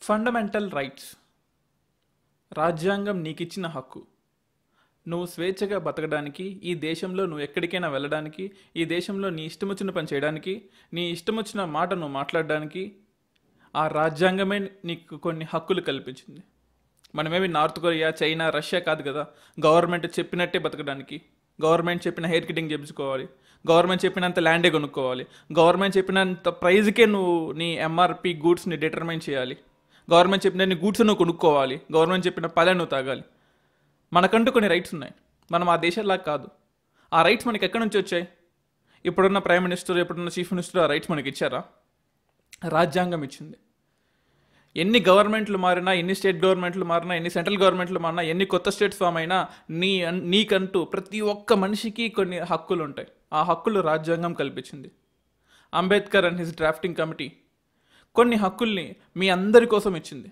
Fundamental rights. రాజ్యాంగం నీకిచ్చిన హక్కు. నువ్వు స్వేచ్ఛగా బతకడానికి, ఈ దేశంలో నువ్వు ఎక్కడికైనా వెళ్ళడానికి, ఈ దేశంలో నీ ఇష్టం వచ్చిన పని చేయడానికి, నీ ఇష్టం వచ్చిన మాట నువ్వు మాట్లాడడానికి ఆ రాజ్యాంగమే నీకు కొన్ని హక్కులు కల్పించింది. మనమేమి నార్త్ కొరియా, చైనా, రష్యా కాదు కదా. గవర్నమెంట్ చెప్పినట్టే బతకడానికి, గవర్నమెంట్ చెప్పిన హెయిర్ కటింగ్ చేయించుకోవాలి, గవర్నమెంట్ చెప్పినంత ల్యాండే కొనుక్కోవాలి, గవర్నమెంట్ చెప్పినంత ప్రైజ్కే నువ్వు నీ ఎంఆర్పి గూడ్స్ని డిటర్మైన్ చేయాలి, గవర్నమెంట్ చెప్పిన నీ గూడ్స్ నువ్వు కొనుక్కోవాలి, గవర్నమెంట్ చెప్పిన పలే నువ్వు తాగాలి. మనకంటూ కొన్ని రైట్స్ ఉన్నాయి. మనం ఆ దేశంలాగా కాదు. ఆ రైట్స్ మనకి ఎక్కడి నుంచి వచ్చాయి? ఇప్పుడున్న ప్రైమ్ మినిస్టర్, ఇప్పుడున్న చీఫ్ మినిస్టర్ ఆ రైట్స్ మనకి ఇచ్చారా? రాజ్యాంగం ఇచ్చింది. ఎన్ని గవర్నమెంట్లు మారినా, ఎన్ని స్టేట్ గవర్నమెంట్లు మారినా, ఎన్ని సెంట్రల్ గవర్నమెంట్లు మారినా, ఎన్ని కొత్త స్టేట్స్ ఫామ్ అయినా నీకంటూ ప్రతి ఒక్క మనిషికి కొన్ని హక్కులు ఉంటాయి. ఆ హక్కులు రాజ్యాంగం కల్పించింది. Ambedkar and his drafting committee కొన్ని హక్కుల్ని మీ అందరి కోసం ఇచ్చింది.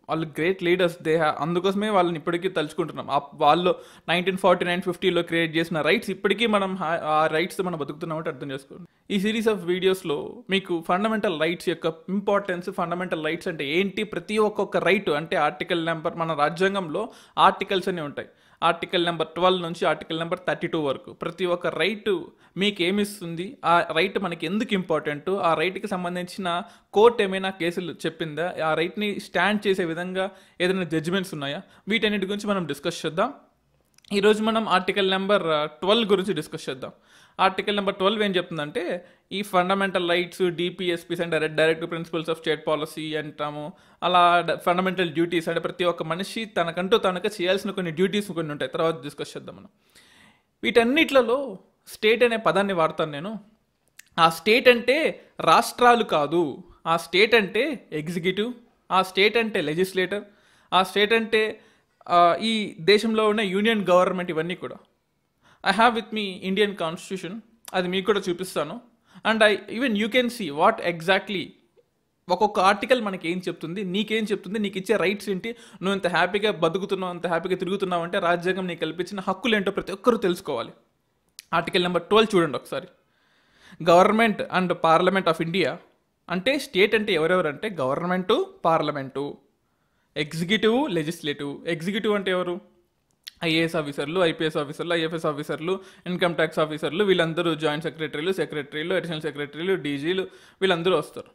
వాళ్ళు గ్రేట్ లీడర్స్. అందుకోసమే వాళ్ళని ఇప్పటికీ తలుచుకుంటున్నాం. వాళ్ళు 1949-50లో క్రియేట్ చేసిన రైట్స్ ఇప్పటికీ మనం ఆ రైట్స్ మనం బతుకుతున్నామంటే అర్థం చేసుకోండి. ఈ సిరీస్ ఆఫ్ వీడియోస్లో మీకు ఫండమెంటల్ రైట్స్ యొక్క ఇంపార్టెన్స్, ఫండమెంటల్ రైట్స్ అంటే ఏంటి, ప్రతి ఒక్కొక్క రైట్ అంటే ఆర్టికల్ నెంబర్, మన రాజ్యాంగంలో ఆర్టికల్స్ అన్నీ ఉంటాయి. ఆర్టికల్ నెంబర్ 12 నుంచి ఆర్టికల్ నెంబర్ 32 వరకు ప్రతి ఒక్క రైటు మీకు ఏమిస్తుంది, ఆ రైట్ మనకి ఎందుకు ఇంపార్టెంట్, ఆ రైట్కి సంబంధించిన కోర్టు ఏమైనా కేసులు చెప్పిందా, ఆ రైట్ని స్టాండ్ చేసే విధంగా ఏదైనా జడ్జిమెంట్స్ ఉన్నాయా, వీటన్నిటి గురించి మనం డిస్కస్ చేద్దాం. ఈరోజు మనం ఆర్టికల్ నెంబర్ 12 గురించి డిస్కస్ చేద్దాం. ఆర్టికల్ నెంబర్ 12 ఏం చెప్తుందంటే, ఈ ఫండమెంటల్ రైట్స్, డిపిఎస్పీస్ అంటే directive principles of state policy అంటాము. అలా ఫండమెంటల్ డ్యూటీస్ అంటే ప్రతి ఒక్క మనిషి తనకంటూ తనకు చేయాల్సిన కొన్ని డ్యూటీస్ కొన్ని ఉంటాయి. తర్వాత డిస్కస్ చేద్దాం మనం. వీటన్నిట్లలో స్టేట్ అనే పదాన్ని వాడతాను నేను. ఆ స్టేట్ అంటే రాష్ట్రాలు కాదు. ఆ స్టేట్ అంటే ఎగ్జిక్యూటివ్, ఆ స్టేట్ అంటే లెజిస్లేటర్, ఆ స్టేట్ అంటే ఈ దేశంలో ఉన్న యూనియన్ గవర్నమెంట్. ఇవన్నీ కూడా I have with me Indian constitution. అది మీకు కూడా చూపిస్తాను. And even you can see what exactly ఒక్కొక్క ఆర్టికల్ మనకి ఏం చెప్తుంది, నీకేం చెప్తుంది, నీకు ఇచ్చే రైట్స్ ఏంటి, నువ్వు ఇంత హ్యాపీగా బతుకుతున్నావు, అంత హ్యాపీగా తిరుగుతున్నావు అంటే రాజ్యాంగం నీకు కల్పించిన హక్కులు ఏంటో ప్రతి ఒక్కరూ తెలుసుకోవాలి. ఆర్టికల్ నెంబర్ 12 చూడండి ఒకసారి. Government and parliament of India అంటే స్టేట్ అంటే ఎవరెవరంటే government, parliament, executive, legislative. Executive అంటే ఎవరు? ఐఏఎస్ ఆఫీసర్లు, ఐపీఎస్ ఆఫీసర్లు, ఐఎఫ్ఎస్ ఆఫీసర్లు, ఇన్కమ్ ట్యాక్స్ ఆఫీసర్లు, వీళ్ళందరూ జాయింట్ సెక్రటరీలు, అడిషనల్ సెక్రటరీలు, డీజీలు, వీళ్ళందరూ వస్తారు.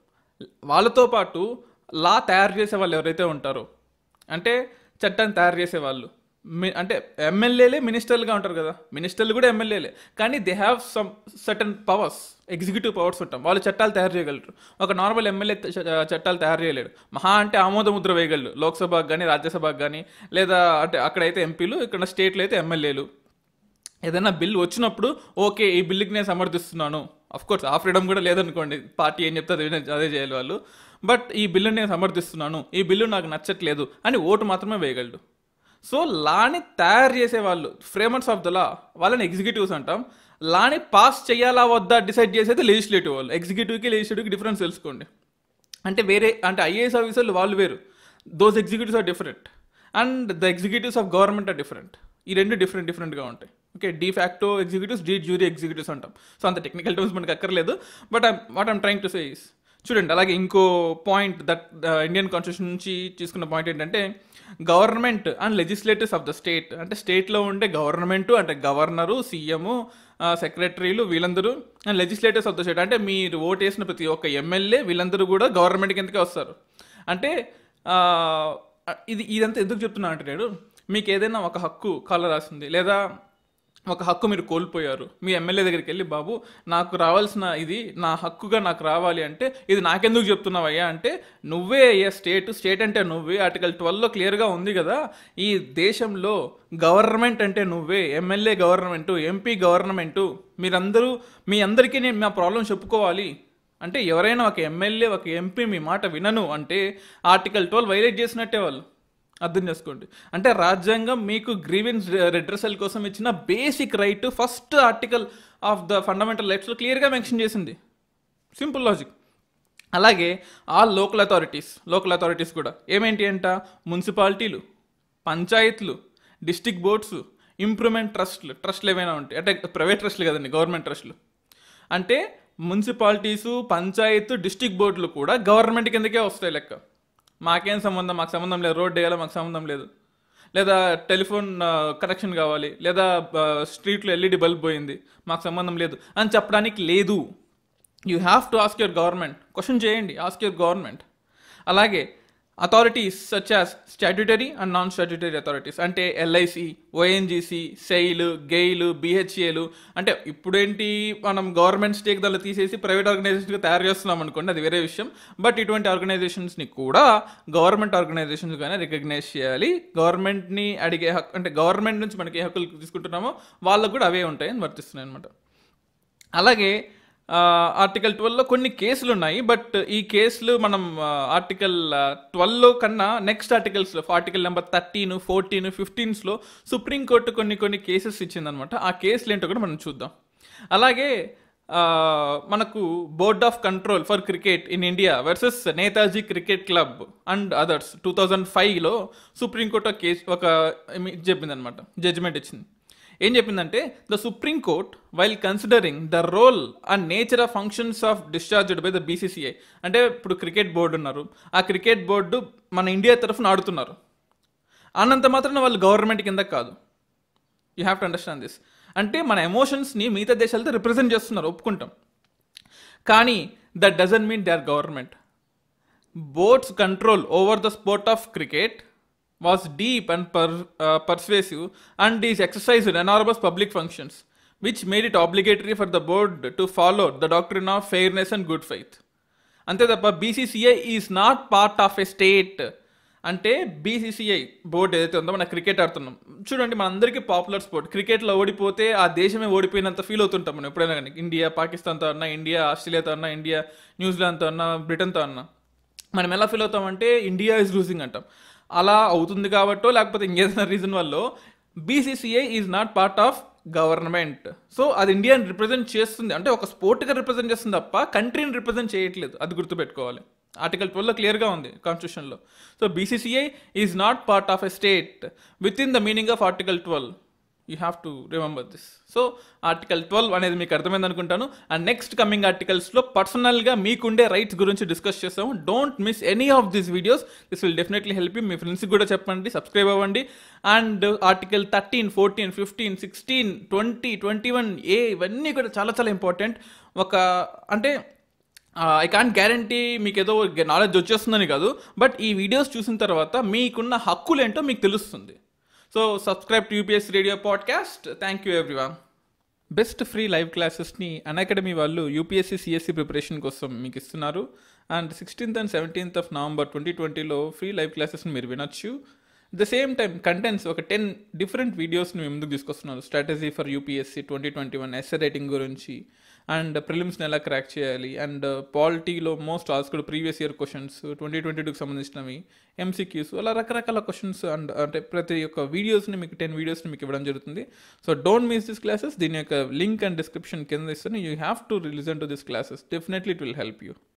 వాళ్ళతో పాటు లా తయారు చేసే వాళ్ళు ఎవరైతే ఉంటారో, అంటే చట్టాన్ని తయారు చేసే వాళ్ళు, అంటే ఎమ్మెల్యేలే మినిస్టర్లుగా ఉంటారు కదా. మినిస్టర్లు కూడా ఎమ్మెల్యేలే, కానీ they have some certain powers, executive powers ఉంటాం. వాళ్ళు చట్టాలు తయారు చేయగలరు. ఒక నార్మల్ ఎమ్మెల్యే చట్టాలు తయారు చేయలేడు. మహా అంటే ఆమోద ముద్ర వేయగలరు లోక్సభకు కానీ, రాజ్యసభకు కానీ, లేదా అంటే అక్కడైతే ఎంపీలు, ఇక్కడ స్టేట్లో అయితే ఎమ్మెల్యేలు. ఏదైనా బిల్ వచ్చినప్పుడు ఓకే ఈ బిల్లుకి నేను సమర్థిస్తున్నాను. అఫ్కోర్స్ ఆ ఫ్రీడమ్ కూడా లేదనుకోండి, పార్టీ ఏం చెప్తే అదే చేయాలి వాళ్ళు. బట్ ఈ బిల్లుని నేను సమర్థిస్తున్నాను, ఈ బిల్లు నాకు నచ్చట్లేదు అని ఓటు మాత్రమే వేయగలడు. సో లాని తయారు చేసే వాళ్ళు, ఫ్రేమర్స్ ఆఫ్ ద లా, వాళ్ళని ఎగ్జిక్యూటివ్స్ అంటాం. లాని పాస్ చేయాలా వద్దా డిసైడ్ చేసేది లెజిస్లేటివ్ వాళ్ళు. ఎగ్జిక్యూటివ్కి లెజిస్లేటివ్కి డిఫరెన్స్ తెలుసుకోండి. అంటే అంటే ఐఏఎస్ ఆఫీసర్లు వాళ్ళు వేరు. Those executives are different and the executives of government are different. ఈ రెండు డిఫరెంట్గా ఉంటాయి. Okay, de facto executives, de jure executives అంటాం. సో అంత టెక్నికల్ టర్మ్స్ మనకు అక్కర్లేదు. But what I'm trying to say is, చూడండి. అలాగే ఇంకో పాయింట్ దట్ ఇండియన్ కాన్స్టిట్యూషన్ నుంచి తీసుకున్న పాయింట్ ఏంటంటే, government and legislatives of the state అంటే స్టేట్లో ఉండే గవర్నమెంటు అంటే గవర్నరు, సీఎము, సెక్రటరీలు, వీళ్ళందరూ, and legislatives of the state అంటే మీరు ఓటు వేసిన ప్రతి ఒక్క ఎమ్మెల్యే, వీళ్ళందరూ కూడా గవర్నమెంట్ కిందకే వస్తారు. అంటే ఇదంతా ఎందుకు చెప్తున్నా అంటే, నేను మీకు ఏదైనా ఒక హక్కు కాల రాసింది, లేదా ఒక హక్కు మీరు కోల్పోయారు, మీ ఎమ్మెల్యే దగ్గరికి వెళ్ళి బాబు నాకు రావాల్సిన ఇది నా హక్కుగా నాకు రావాలి అంటే, ఇది నాకెందుకు చెప్తున్నావయ్యా అంటే, నువ్వే అయ్యా స్టేట్ అంటే నువ్వే. ఆర్టికల్ 12లో క్లియర్గా ఉంది కదా, ఈ దేశంలో గవర్నమెంట్ అంటే నువ్వే, ఎమ్మెల్యే గవర్నమెంటు, ఎంపీ గవర్నమెంటు, మీరందరూ మీ అందరికీ నేను మా ప్రాబ్లం చెప్పుకోవాలి అంటే, ఎవరైనా ఒక ఎమ్మెల్యే, ఒక ఎంపీ మీ మాట వినను అంటే ఆర్టికల్ 12 వైలేట్ చేసినట్టే వాళ్ళు. అర్థం చేసుకోండి. అంటే రాజ్యాంగం మీకు గ్రీవెన్స్ రెడ్రెసల్ కోసం ఇచ్చిన basic right first article of the fundamental రైట్స్లో క్లియర్గా మెన్షన్ చేసింది. Simple logic. అలాగే ఆల్ లోకల్ అథారిటీస్ కూడా ఏమేంటి అంట, మున్సిపాలిటీలు, పంచాయత్లు, డిస్ట్రిక్ట్ బోర్డ్స్, ఇంప్రూవ్మెంట్ ట్రస్ట్లు ఏమైనా ఉంటాయి. అంటే ప్రైవేట్ ట్రస్ట్లు కదండి, గవర్నమెంట్ ట్రస్ట్లు. అంటే మున్సిపాలిటీసు, పంచాయత్, డిస్ట్రిక్ట్ బోర్డులు కూడా గవర్నమెంట్ కిందకే వస్తాయి లెక్క. మాకేం సంబంధం, మాకు సంబంధం లేదు, రోడ్ వేయాలో మాకు సంబంధం లేదు, లేదా టెలిఫోన్ కనెక్షన్ కావాలి, లేదా స్ట్రీట్లో ఎల్ఈడి బల్బ్ పోయింది, మాకు సంబంధం లేదు అని చెప్పడానికి లేదు. You have to ask your government. Question చేయండి, ఆస్క్ యువర్ గవర్నమెంట్. అలాగే authorities such as statutory and non statutory authorities, అంటే ఎల్ఐసి, ఓఎన్జీసీ, సెయిల్, గెయిల్, బిహెచ్ఏలు. అంటే ఇప్పుడేంటి, మనం గవర్నమెంట్ స్టేక్ దాన్ని తీసేసి ప్రైవేట్ ఆర్గనైజేషన్గా తయారు చేస్తున్నాం అనుకోండి, అది వేరే విషయం. బట్ ఇటువంటి ఆర్గనైజేషన్స్ని కూడా గవర్నమెంట్ ఆర్గనైజేషన్స్గానే రికగ్నైజ్ చేయాలి. గవర్నమెంట్ని అడిగే హక్కు, అంటే గవర్నమెంట్ నుంచి మనకి ఏ హక్కులు తీసుకుంటున్నామో వాళ్ళకు కూడా అవే ఉంటాయని వర్తిస్తున్నాయి అనమాట. అలాగే ఆర్టికల్ 12లో కొన్ని కేసులు ఉన్నాయి. బట్ ఈ కేసులు మనం ఆర్టికల్ 12లో కన్నా నెక్స్ట్ ఆర్టికల్స్లో, ఆర్టికల్ నెంబర్ 13, 14, 15లో సుప్రీంకోర్టు కొన్ని కేసెస్ ఇచ్చిందనమాట. ఆ కేసులు ఏంటో కూడా మనం చూద్దాం. అలాగే మనకు board of control for cricket in India versus Netaji cricket club and others 2005లో సుప్రీంకోర్టు ఒక చెప్పిందనమాట, జడ్జిమెంట్ ఇచ్చింది. ఏం చెప్పిందంటే, the supreme court while considering the role and nature of functions of discharged by the BCCI. అంటే ఇప్పుడు క్రికెట్ బోర్డు ఉన్నారు, ఆ క్రికెట్ బోర్డు మన ఇండియా తరఫున ఆడుతున్నారు అన్నంత మాత్రాన వాళ్ళు గవర్నమెంట్ కింద కాదు. You have to understand this. అంటే మన ఎమోషన్స్ని మిగతా దేశాలతో రిప్రజెంట్ చేస్తున్నారు, ఒప్పుకుంటాం, కానీ that doesn't mean they are government. Boards control over the sport of cricket was deep and persuasive, and is exercised in enormous public functions, which made it obligatory for the board to follow the doctrine of fairness and good faith. అంతే తప్ప BCCI is not part of a state. అంటే BCCI board ఏదైతే ఉందో, మన cricket ఆడుతున్నాం చూడండి, మనందరికీ popular sport. క్రికెట్లో ఓడిపోతే ఆ దేశమే ఓడిపోయినంత ఫీల్ అవుతుంటాం మనం ఎప్పుడైనా కానీ. ఇండియా పాకిస్తాన్తో అన్నా, ఇండియా ఆస్ట్రేలియాతో అన్నా, ఇండియా న్యూజిలాండ్తో అన్నా, బ్రిటన్తో అన్నా, మనం ఎలా ఫీల్ అవుతామంటే ఇండియా ఈజ్ లూజింగ్ అంటాం. అలా అవుతుంది కాబట్టో లేకపోతే ఇంకేదైనా రీజన్ వల్ల BCCI is not part of government. So అది ఇండియాని రిప్రజెంట్ చేస్తుంది, అంటే ఒక స్పోర్ట్గా రిప్రజెంట్ చేస్తుంది తప్ప కంట్రీని రిప్రజెంట్ చేయట్లేదు. అది గుర్తుపెట్టుకోవాలి. ఆర్టికల్ 12లో క్లియర్గా ఉంది కాన్స్టిట్యూషన్లో. So BCCI is not part of a state with in the meaning of article 12. You have to remember this. So article 12 అనేది మీకు అర్థమైంది అనుకుంటాను. అండ్ నెక్స్ట్ కమింగ్ ఆర్టికల్స్లో పర్సనల్గా మీకుండే రైట్స్ గురించి డిస్కస్ చేస్తాము. Don't miss any of these videos. This will definitely help you. మీ ఫ్రెండ్స్కి కూడా చెప్పండి, సబ్స్క్రైబ్ అవ్వండి. అండ్ ఆర్టికల్ 13, 14, 15, 16, 20, 21A ఇవన్నీ కూడా చాలా చాలా ఇంపార్టెంట్. అంటే ఐ కాంట్ గ్యారంటీ మీకు ఏదో నాలెడ్జ్ వచ్చేస్తుందని కాదు, బట్ ఈ వీడియోస్ చూసిన తర్వాత మీకున్న హక్కులేంటో మీకు తెలుస్తుంది. So subscribe to UPSC radio podcast. Thank you everyone. Best free live క్లాసెస్ని అన్అకాడమీ వాళ్ళు యూపీఎస్సీ సిఎస్సి ప్రిపరేషన్ కోసం మీకు ఇస్తున్నారు. And 16th and 17th of November 2020లో ఫ్రీ లైవ్ క్లాసెస్ని మీరు వినొచ్చు. ద సేమ్ టైం కంటెంట్స్ ఒక 10 డిఫరెంట్ వీడియోస్ని మేము ముందుకు తీసుకొస్తున్నారు. Strategy for UPSC 2021, essay writing గురించి, అండ్ ప్రిలిమ్స్ని ఎలా క్రాక్ చేయాలి, అండ్ పాలిటీలో most asked previous year questions, 2022కి సంబంధించినవి, ఎంసీక్యూస్, అలా రకరకాల క్వశ్చన్స్. అండ్ అంటే ప్రతి ఒక్క వీడియోస్ని మీకు 10 వీడియోస్ని మీకు ఇవ్వడం జరుగుతుంది. So don't miss this classes. దీని యొక్క లింక్ అండ్ డిస్క్రిప్షన్ కింద ఇస్తాను. You have to listen to this classes. Definitely it will help you.